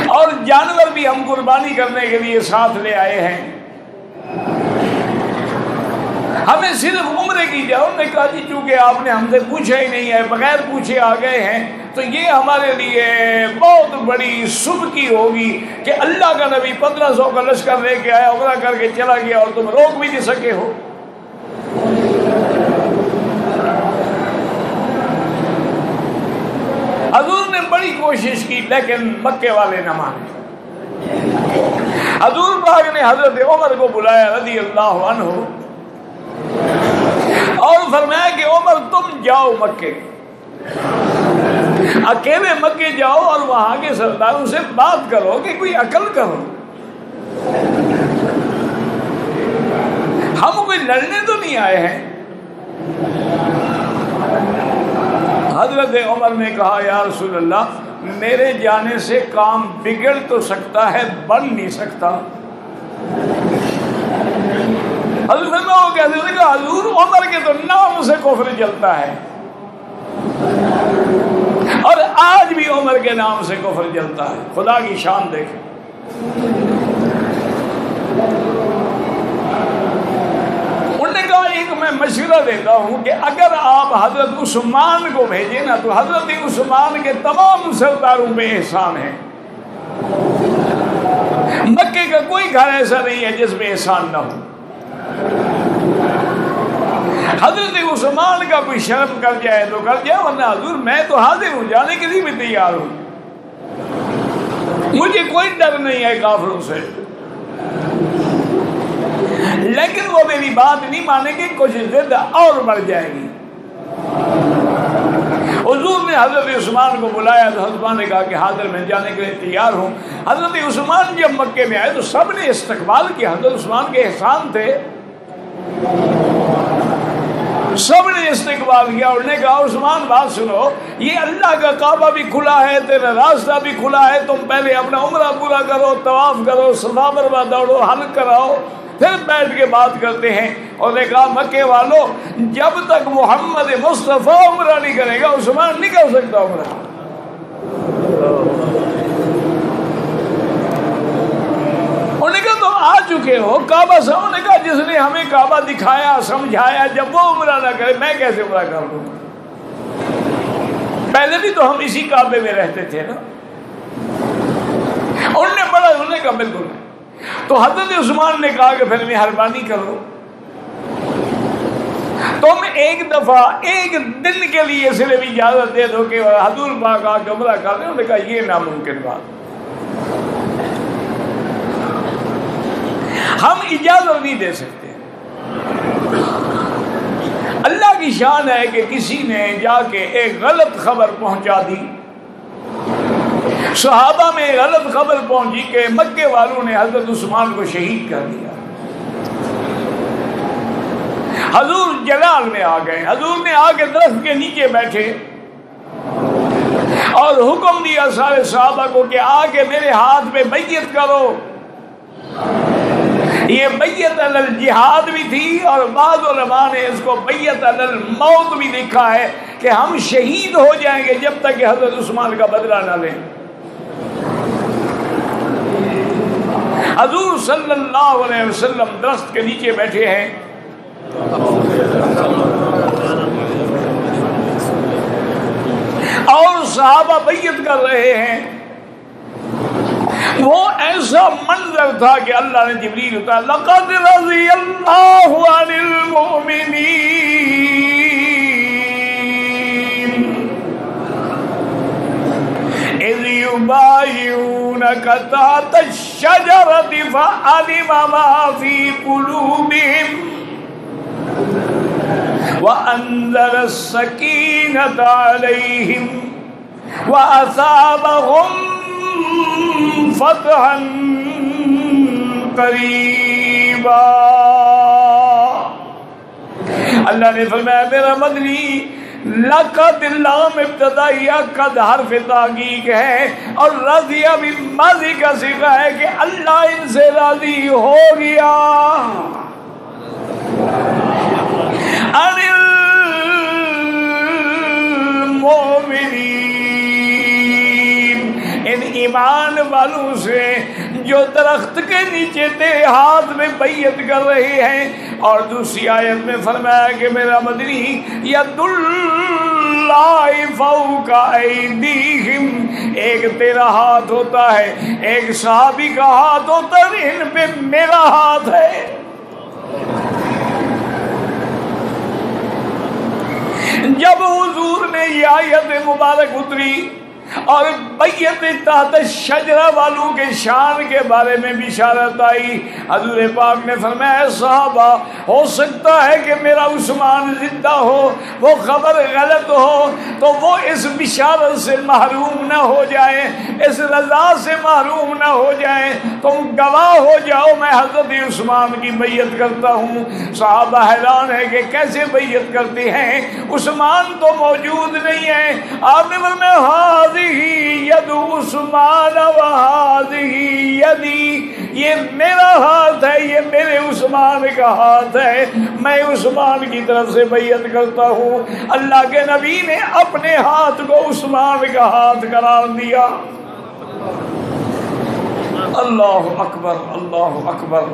اور جانور بھی ہم قربانی کرنے کے لیے ساتھ لے آئے ہیں، ہمیں صرف عمرے کی جاؤ۔ انہوں نے کہا جی چونکہ آپ نے ہم سے پوچھا ہی نہیں ہے، بغیر پوچھے آ گئے ہیں، تو یہ ہمارے لیے بہت بڑی سبکی ہوگی کہ اللہ کا نبی 1500 کا لشکر لے کے آیا، عمرہ کر کے چلا گیا اور تم روک بھی نہیں سکے ہو۔ حضور نے بڑی کوشش کی لیکن مکے والے نہ مانے۔ حضور پاک نے حضرت عمر کو بلایا رضی اللہ عنہ اور فرمایا کہ عمر تم جاؤ مکے، اکیلے مکے جاؤ اور وہاں کے سرداروں سے بات کرو کہ کوئی عقل کرو، ہم کوئی لڑنے تو نہیں آئے ہیں۔ حضرت عمر نے کہا یا رسول اللہ میرے جانے سے کام بگڑ تو سکتا ہے، بن نہیں سکتا۔ حضرت وہ کہتے ہیں کہ حضور عمر کے تو نام سے کفر جلتا ہے، اور آج بھی عمر کے نام سے کفر جلتا ہے۔ خدا کی شان دیکھیں۔ انہوں نے کہا ایک میں مشورہ دیتا ہوں کہ اگر آپ حضرت عثمان کو بھیجیں نا تو حضرت عثمان کے تمام سرداروں پہ احسان ہے، مکے کا کوئی گھر ایسا نہیں ہے جس میں احسان نہ ہو۔ حضرت عثمان کا کوئی شرم کر جائے تو کر جائے، ورنہ حضور میں تو حاضر ہوں، جانے کے لیے بھی تیار ہوں، مجھے کوئی ڈر نہیں ہے کافروں سے۔ لیکن وہ میری بات نہیں مانیں گے، کچھ ضد اور بڑھ جائے گی۔ حضور نے حضرت عثمان کو بلایا تو حضرت عثمان نے کہا کہ حاضر میں جانے کے لیے تیار ہوں۔ حضرت عثمان جب مکے میں آئے تو سب نے استقبال کیا، حضرت عثمان کے احسان تھے، سب نے استقبال کیا۔ انہوں نے کہا عثمان بات سنو، یہ اللہ کا کعبہ بھی کھلا ہے، تیرا راستہ بھی کھلا ہے، تم پہلے اپنا عمرہ پورا کرو، طواف کرو، صفا مروا دوڑو، حلق کراؤ، پھر بیٹھ کے بات کرتے ہیں۔ اور نے کہا مکے والوں جب تک محمد مصطفیٰ عمرہ نہیں کرے گا عثمان نہیں کر سکتا عمرہ۔ انہوں نے کہا تم آ چکے ہو کعبہ سے، انہوں نے کہا جس نے ہمیں کعبہ دکھایا سمجھایا، جب وہ عمرہ نہ کرے میں کیسے عمرہ کر دوں؟ پہلے بھی تو ہم اسی کعبے میں رہتے تھے نا۔ انہوں نے کہا بالکل۔ تو حضرت عثمان نے کہا کہ پھر مہربانی کرو، تم ایک دفعہ ایک دن کے لیے صرف اجازت دے دو کہ حضور پاک آ کے عمرہ کر لیں۔ انہوں نے کہا یہ ناممکن بات، ہم اجازت نہیں دے سکتے۔ اللہ کی شان ہے کہ کسی نے جا کے ایک غلط خبر پہنچا دی، صحابہ میں غلط خبر پہنچی کہ مکے والوں نے حضرت عثمان کو شہید کر دیا۔ حضور جلال میں آ گئے، حضور نے آ کے درخت کے نیچے بیٹھے اور حکم دیا سارے صحابہ کو کہ آ کے میرے ہاتھ میں بیعت کرو۔ یہ بیعت علی الجہاد بھی تھی، اور بعض علماء نے اس کو بیعت علی الموت بھی لکھا ہے کہ ہم شہید ہو جائیں گے جب تک کہ حضرت عثمان کا بدلہ نہ لیں۔ حضور صلی اللہ علیہ وسلم درخت کے نیچے بیٹھے ہیں، اور صحابہ بیعت کر رہے ہیں۔ وہ ایسا منظر تھا کہ اللہ نے جبریل اتارا، لقد رضی اللہ عن المؤمنین اذ یبایعونک تحت الشجرۃ فعلم ما فی قلوبہم وانزل السکینۃ علیہم وَأَثَابَهُمْ فَتْحًا قَرِيبًا۔ اللہ نے فرمایا میرا مدنی لقد لام ابتدائیہ قد حرف تحقیق ہے، اور رضی بھی ماضی کا صیغہ ہے کہ اللہ ان سے راضی ہو گیا۔ عن المؤمنین، ان ایمان والوں سے جو درخت کے نیچے تیرے ہاتھ میں بیعت کر رہے ہیں۔ اور دوسری آیت میں فرمایا کہ میرا مدنی ید اللہ فوق ایدیہم، ایک تیرا ہاتھ ہوتا ہے، ایک صحابی کا ہاتھ ہوتا ہے، ان پہ میرا ہاتھ ہے۔ جب حضور نے یہ آیت مبارک اتری اور بیعت تحت شجرہ والوں کے شان کے بارے میں بشارت آئی، حضور پاک نے فرمایا صحابہ ہو سکتا ہے کہ میرا عثمان زندہ ہو، وہ خبر غلط ہو تو وہ اس بشارت سے محروم نہ ہو جائے، اس رضا سے محروم نہ ہو جائے، تم گواہ ہو جاؤ میں حضرت عثمان کی بیعت کرتا ہوں۔ صحابہ حیران ہے کہ کیسے بیعت کرتے ہیں، عثمان تو موجود نہیں ہے۔ آپ نے فرمایا ہاذ ید عثمان وہذہ یدی، یہ میرا ہاتھ ہے، یہ میرے عثمان کا ہاتھ ہے، میں عثمان کی طرف سے بیعت کرتا ہوں۔ اللہ کے نبی نے اپنے ہاتھ کو عثمان کا ہاتھ قرار دیا۔ اللہ اکبر، اللہ اکبر۔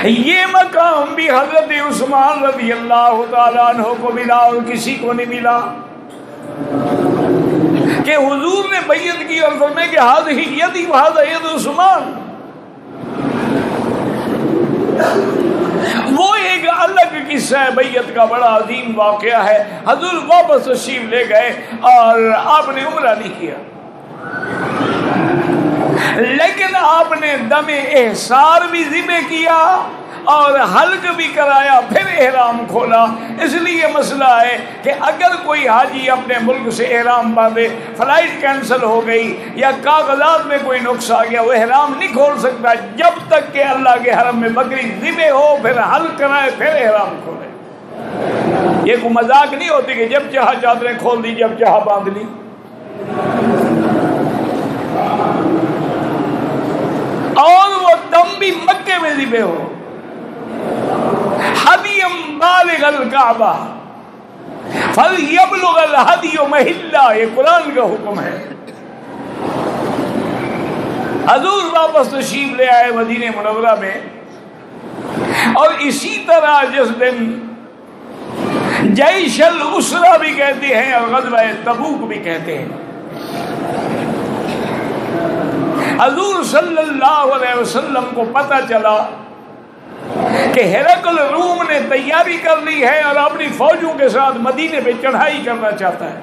یہ مقام بھی حضرت عثمان رضی اللہ تعالیٰ عنہ کو ملا اور کسی کو نہیں ملا کہ حضور نے بیعت کی اور فرمایا کہ ہذہ یدی وہذا ید عثمان۔ وہ ایک الگ قصہ ہے، بیعت کا بڑا عظیم واقعہ ہے۔ حضور واپس تشریف لے گئے اور آپ نے عمرہ نہیں کیا، لیکن آپ نے دم احصار بھی ذبح کیا اور حلق بھی کرایا، پھر احرام کھولا۔ اس لیے مسئلہ ہے کہ اگر کوئی حاجی اپنے ملک سے احرام باندھے، فلائٹ کینسل ہو گئی یا کاغذات میں کوئی نقص آ گیا، وہ احرام نہیں کھول سکتا جب تک کہ اللہ کے حرم میں بکری ذبح ہو، پھر حلق کرائے، پھر احرام کھولے۔ یہ کوئی مذاق نہیں ہوتی کہ جب چاہا چادریں کھول دی، جب چاہا باندھ لی۔ اور وہ دم بھی مکے میں ذبح ہو، ہدیم بالغ الکعبہ فلیبلغ الہدی محلہ، یہ قرآن کا حکم ہے۔ حضور واپس تشریف لے آئے مدینہ منورہ میں، اور اسی طرح جس دن جیش الاسرہ بھی کہتے ہیں اور غزوہ تبوک بھی کہتے ہیں، حضور صلی اللہ علیہ وسلم کو پتہ چلا کہ ہرقل روم نے تیاری کر لی ہے اور اپنی فوجوں کے ساتھ مدینے پہ چڑھائی کرنا چاہتا ہے۔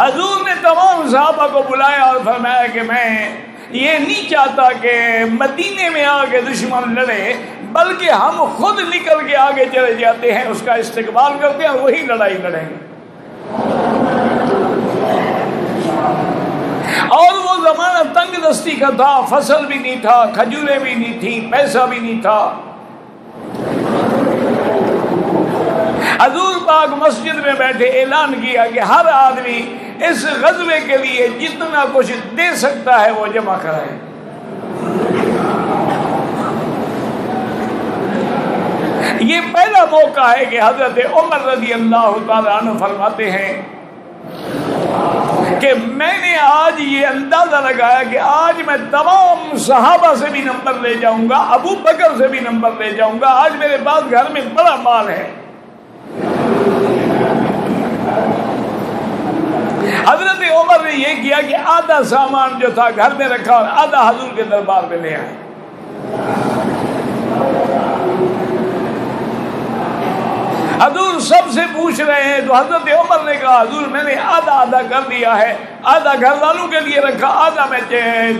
حضور نے تمام صحابہ کو بلایا اور فرمایا کہ میں یہ نہیں چاہتا کہ مدینے میں آگے دشمن لڑے، بلکہ ہم خود نکل کے آگے چلے جاتے ہیں، اس کا استقبال کرتے ہیں اور وہی لڑائی لڑیں گے۔ اور وہ زمانہ تنگ دستی کا تھا، فصل بھی نہیں تھا، کھجوریں بھی نہیں تھی، پیسہ بھی نہیں تھا۔ حضور پاک مسجد میں بیٹھے اعلان کیا کہ ہر آدمی اس غزوے کے لیے جتنا کچھ دے سکتا ہے وہ جمع کرائے۔ یہ پہلا موقع ہے کہ حضرت عمر رضی اللہ تعالیٰ عنہ فرماتے ہیں کہ میں نے آج یہ اندازہ لگایا کہ آج میں تمام صحابہ سے بھی نمبر لے جاؤں گا، ابو بکر سے بھی نمبر لے جاؤں گا، آج میرے پاس گھر میں بڑا مال ہے۔ حضرت عمر نے یہ کیا کہ آدھا سامان جو تھا گھر میں رکھا اور آدھا حضور کے دربار میں لے آئے. حضور سب سے پوچھ رہے ہیں تو حضرت عمر نے کہا حضور میں نے آدھا آدھا کر دیا ہے, آدھا گھر والوں کے لیے رکھا, آدھا میں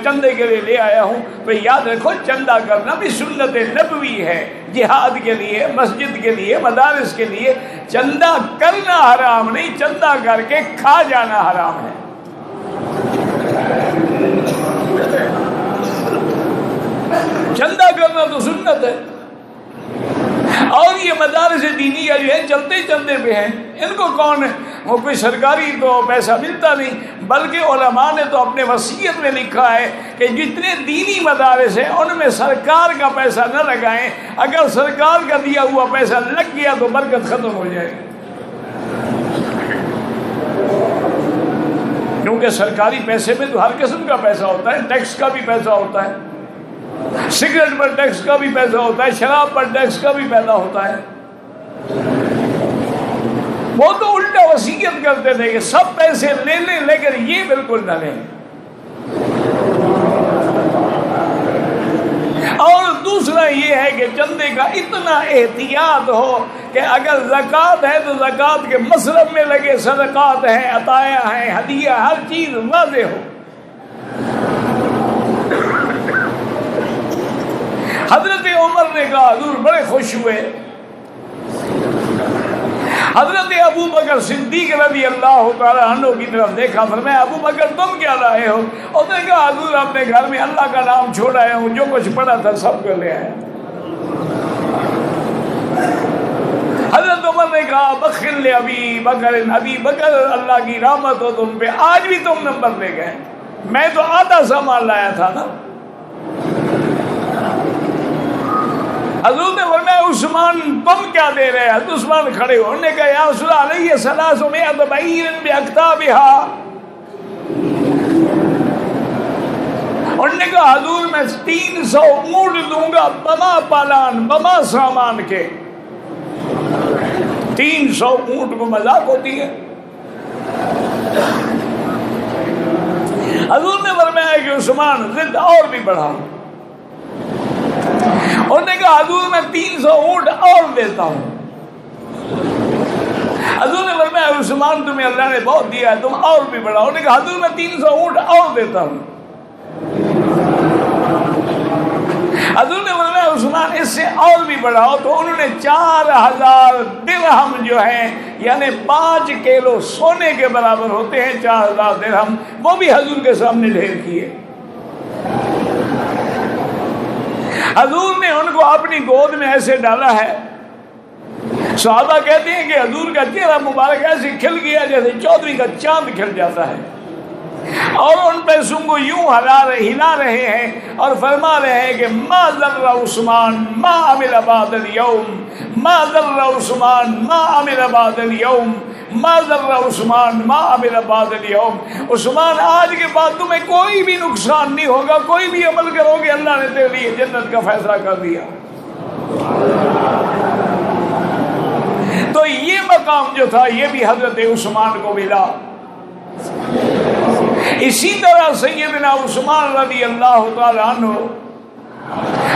چندے کے لیے لے آیا ہوں. تو یاد رکھو چندہ کرنا بھی سنت نبوی ہے, جہاد کے لیے, مسجد کے لیے, مدارس کے لیے. چندہ کرنا حرام نہیں, چندہ کر کے کھا جانا حرام ہے. چندہ کرنا تو سنت ہے. اور یہ مدارس دینیہ جو ہے چلتے چلتے پہ ہیں, ان کو کون ہے, وہ کوئی سرکاری تو پیسہ ملتا نہیں, بلکہ علماء نے تو اپنے وصیت میں لکھا ہے کہ جتنے دینی مدارس ہیں ان میں سرکار کا پیسہ نہ لگائیں, اگر سرکار کا دیا ہوا پیسہ لگ گیا تو برکت ختم ہو جائے گی. کیونکہ سرکاری پیسے میں تو ہر قسم کا پیسہ ہوتا ہے, ٹیکس کا بھی پیسہ ہوتا ہے, سگریٹ پر ٹیکس کا بھی پیسہ ہوتا ہے, شراب پر ٹیکس کا بھی پیسہ ہوتا ہے. وہ تو الٹا وصیت کرتے تھے کہ سب پیسے لے لیں لیکن یہ بالکل نہ لیں. اور دوسرا یہ ہے کہ چندے کا اتنا احتیاط ہو کہ اگر زکوٰۃ ہے تو زکوٰۃ کے مصرف میں لگے, صدقات ہیں, عطایا ہیں, ہدیہ, ہر چیز واضح ہو. حضرت عمر نے کہا حضور بڑے خوش ہوئے. حضرت ابو بکر صدیق رضی اللہ تعالیٰ عنہ کی طرف دیکھا, فرمایا ابو بکر تم کیا لائے ہو؟ اس نے کہا حضور اپنے گھر میں اللہ کا نام چھوڑ آیا ہوں, جو کچھ پڑا تھا سب کو لے آیا. حضرت عمر نے کہا بخل لے ابی بکر, ابی بکر اللہ کی رحمت ہو تم پہ, آج بھی تم نمبر لے گئے, میں تو آدھا سامان لایا تھا نا. حضور نے فرمایا عثمان تم کیا دے رہے ہیں؟ عثمان کھڑے ہو, انہوں نے کہا یا رسول اللہ علیہ ثلاثمائۃ بعیر باکتابھا. انہوں نے کہا حضور میں 300 اونٹ دوں گا بما پالان, بما سامان کے. 300 اونٹ کو مذاق ہوتی ہے. حضور نے فرمایا کہ عثمان ضد اور بھی بڑھاؤ. انہوں نے کہا حضور میں 300 اونٹ اور دیتا ہوں. حضور نے فرمایا عثمان تمہیں اللہ نے بہت دیا ہے, تم اور بھی بڑھاؤ. انہوں نے کہا حضور میں 300 اونٹ اور دیتا ہوں. حضور نے فرمایا عثمان اس سے اور بھی بڑھاؤ. تو انہوں نے 4000 درہم جو ہیں یعنی 5 کلو سونے کے برابر ہوتے ہیں 4000 درہم, وہ بھی حضور کے سامنے ڈھیر کیے. حضور نے ان کو اپنی گود میں ایسے ڈالا ہے, صحابہ کہتے ہیں کہ حضور کا چہرہ مبارک ایسے کھل گیا جیسے 14ویں کا چاند کھل جاتا ہے, اور ان پیسوں کو یوں ہلا رہے ہیں اور فرما رہے ہیں کہ ما ضر عثمان ما عمل بعد اليوم, ما ضر عثمان ما عمل بعد اليوم, ما ضر عثمان ما عمل بعد اليوم. عثمان آج کے بعد تمہیں کوئی بھی نقصان نہیں ہوگا, کوئی بھی عمل کرو گے اللہ نے تیرے لیے جنت کا فیصلہ کر دیا. تو یہ مقام جو تھا یہ بھی حضرت عثمان کو ملا. اسی طرح سیدنا عثمان رضی اللہ تعالیٰ عنہ,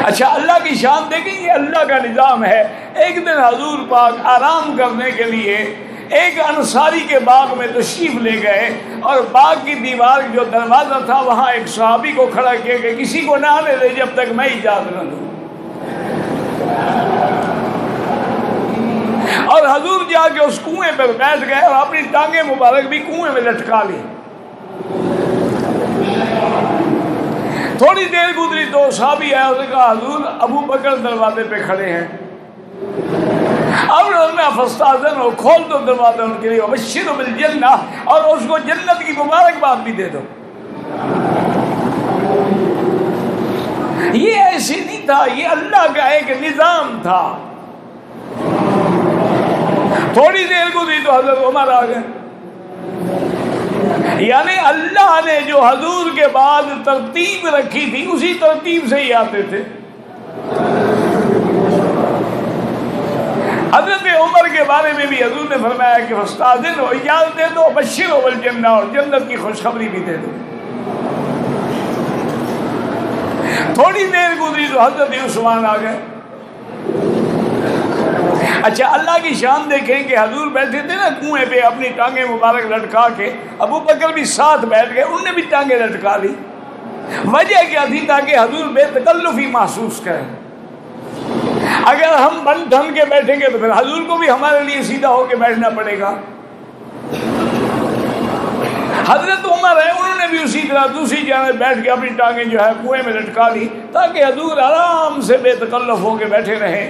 اچھا اللہ کی شان دیکھیں, یہ اللہ کا نظام ہے. ایک دن حضور پاک آرام کرنے کے لیے ایک انصاری کے باغ میں تشریف لے گئے, اور باغ کی دیوار جو دروازہ تھا وہاں ایک صحابی کو کھڑا کیا کہ کسی کو نہ آنے دے جب تک میں اجازت نہ دوں. اور حضور جا کے اس کنویں پر بیٹھ گئے اور اپنی ٹانگیں مبارک بھی کنویں میں لٹکا لی. تھوڑی دیر گزری تو صحابی آیا, اس نے کہا حضور ابو بکر دروازے پہ کھڑے ہیں. اب میں فاستاذن ہو, کھول دو دروازہ ان کے لیے, وبشرہ بالجنہ, اور اس کو جنت کی مبارکباد بھی دے دو. یہ ایسے نہیں تھا, یہ اللہ کا ایک نظام تھا. تھوڑی دیر گزری تو حضرت عمر آ گئے. یعنی اللہ نے جو حضور کے بعد ترتیب رکھی تھی اسی ترتیب سے ہی آتے تھے. حضرت عمر کے بارے میں بھی حضور نے فرمایا کہ فاستاذن ہو، اجازت دے دو، بشر بالجنہ، اور جنت کی خوشخبری بھی دے دو۔ تھوڑی دیر گزری تو حضرت عثمان آ گئے۔ اچھا اللہ کی شان دیکھیں کہ حضور بیٹھے تھے نا کنویں پہ اپنی ٹانگیں مبارک لٹکا کے، ابو بکر بھی ساتھ بیٹھ گئے، انہوں نے بھی ٹانگیں لٹکا لی۔ وجہ کیا تھی؟ تاکہ حضور بے تکلفی محسوس کریں۔ اگر ہم بن ٹھن کے بیٹھیں گے تو پھر حضور کو بھی ہمارے لیے سیدھا ہو کے بیٹھنا پڑے گا۔ حضرت عمر ہے، انہوں نے بھی اسی طرح دوسری جانب بیٹھ کے اپنی ٹانگیں جو ہے کنویں میں لٹکا لی تاکہ حضور آرام سے بے تکلف ہو کے بیٹھے رہیں۔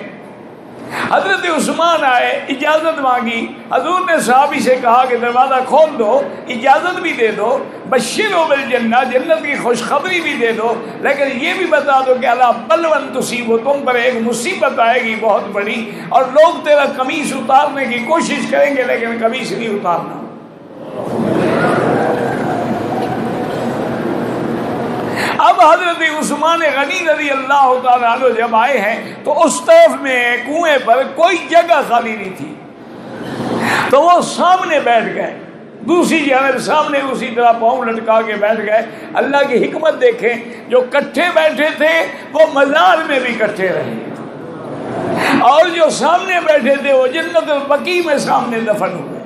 حضرت عثمان آئے، اجازت مانگی، حضور نے صحابی سے کہا کہ دروازہ کھول دو، اجازت بھی دے دو، بشروا بالجنہ، جنت کی خوشخبری بھی دے دو، لیکن یہ بھی بتا دو کہ اللہ بلون تصیب، تم پر ایک مصیبت آئے گی بہت بڑی، اور لوگ تیرا قمیص اتارنے کی کوشش کریں گے لیکن قمیص نہیں اتارنا۔ اب حضرت عثمان غنی رضی اللہ تعالیٰ عنہ جب آئے ہیں تو اس طرف میں کنویں پر کوئی جگہ خالی نہیں تھی، تو وہ سامنے بیٹھ گئے، دوسری جانب سامنے اسی طرح پاؤں لٹکا کے بیٹھ گئے۔ اللہ کی حکمت دیکھیں، جو کٹھے بیٹھے تھے وہ مزار میں بھی کٹھے رہے، اور جو سامنے بیٹھے تھے وہ جنت البقیع میں سامنے دفن ہوئے۔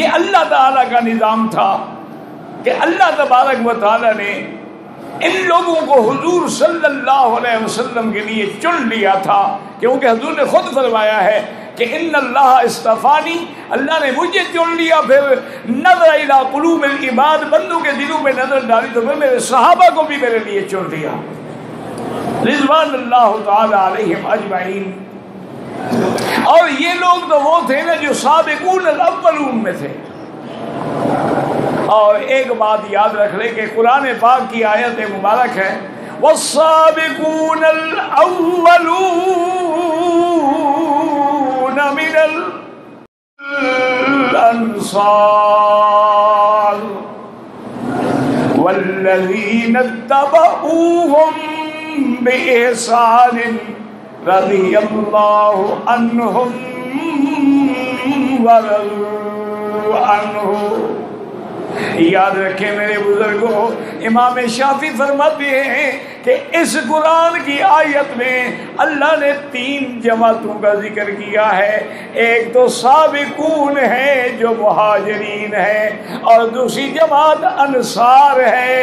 یہ اللہ تعالیٰ کا نظام تھا کہ اللہ تبارک و تعالیٰ نے ان لوگوں کو حضور صلی اللہ علیہ وسلم کے لیے چن لیا تھا، کیونکہ حضور نے خود فرمایا ہے کہ ان اللہ اصطفانی، اللہ نے مجھے چن لیا، پھر نظر الی قلوب العباد، بندوں کے دلوں میں نظر ڈالی تو پھر میرے صحابہ کو بھی میرے لیے چن لیا، رضوان اللہ تعالی علیہم اجمعین۔ اور یہ لوگ تو وہ تھے نا جو سابقون الاولون میں تھے۔ اور ایک بات یاد رکھ لیں کہ قرآن پاک کی آیت مبارک ہے والسابقون الاولون من الانصار والذین اتبعوهم بإحسان رضی اللہ عنہم ورضوا عنہ۔ یاد رکھیں میرے بزرگوں، امام شافعی فرماتے ہیں کہ اس قرآن کی آیت میں اللہ نے 3 جماعتوں کا ذکر کیا ہے۔ ایک تو سابقون ہے جو مہاجرین ہے، اور دوسری جماعت انصار ہے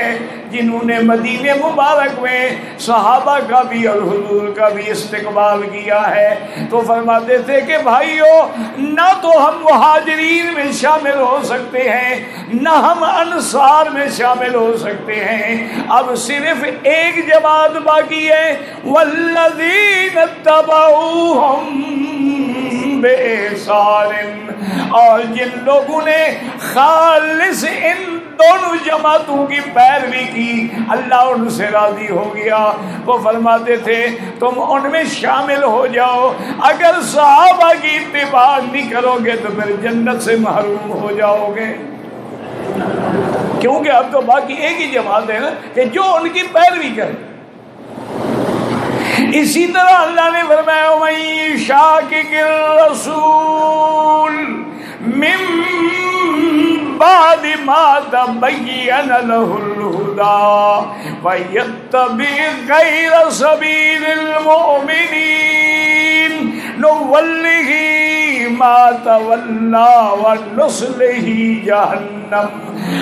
جنہوں نے مدینہ مبارک میں صحابہ کا بھی اور حضور کا بھی استقبال کیا ہے۔ تو فرماتے تھے کہ بھائیو، نہ تو ہم مہاجرین میں شامل ہو سکتے ہیں نہ ہم انصار میں شامل ہو سکتے ہیں، اب صرف ایک جماعت باقی ہے، والذین اتبعوہم بإحسان، اور جن لوگوں نے خالص ان دونوں جماعتوں کی پیروی کی اللہ ان سے راضی ہو گیا۔ وہ فرماتے تھے تم ان میں شامل ہو جاؤ، اگر صحابہ کی اتباع نہیں کرو گے تو پھر جنت سے محروم ہو جاؤ گے، کیونکہ اب تو باقی ایک ہی جماعت ہے نا کہ جو ان کی پیروی کرے۔ اسی طرح اللہ نے فرمایا وَمَن يُشَاقِقِ الرَّسُولَ مِن بَعْدِ مَا تَبَيَّنَ لَهُ الْهُدَى وَيَتَّبِعْ غَيْرَ سَبِيلِ الْمُؤْمِنِينَ نُوَلِّهِ مَا تَوَلَّى وَنُصْلِهِ جَهَنَّمَ۔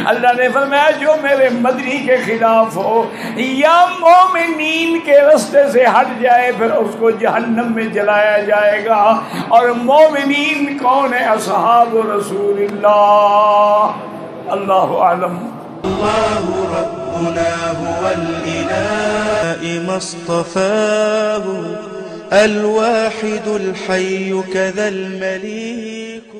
اللہ نے فرمایا جو میرے مدنی کے خلاف ہو یا مومنین کے رستے سے ہٹ جائے پھر اس کو جہنم میں جلایا جائے گا۔ اور مومنین کون ہے؟ اصحاب رسول اللہ۔ اللہ اعلم۔ الله ربنا هو الإله ما اصطفاه الواحد الحي كذا المليك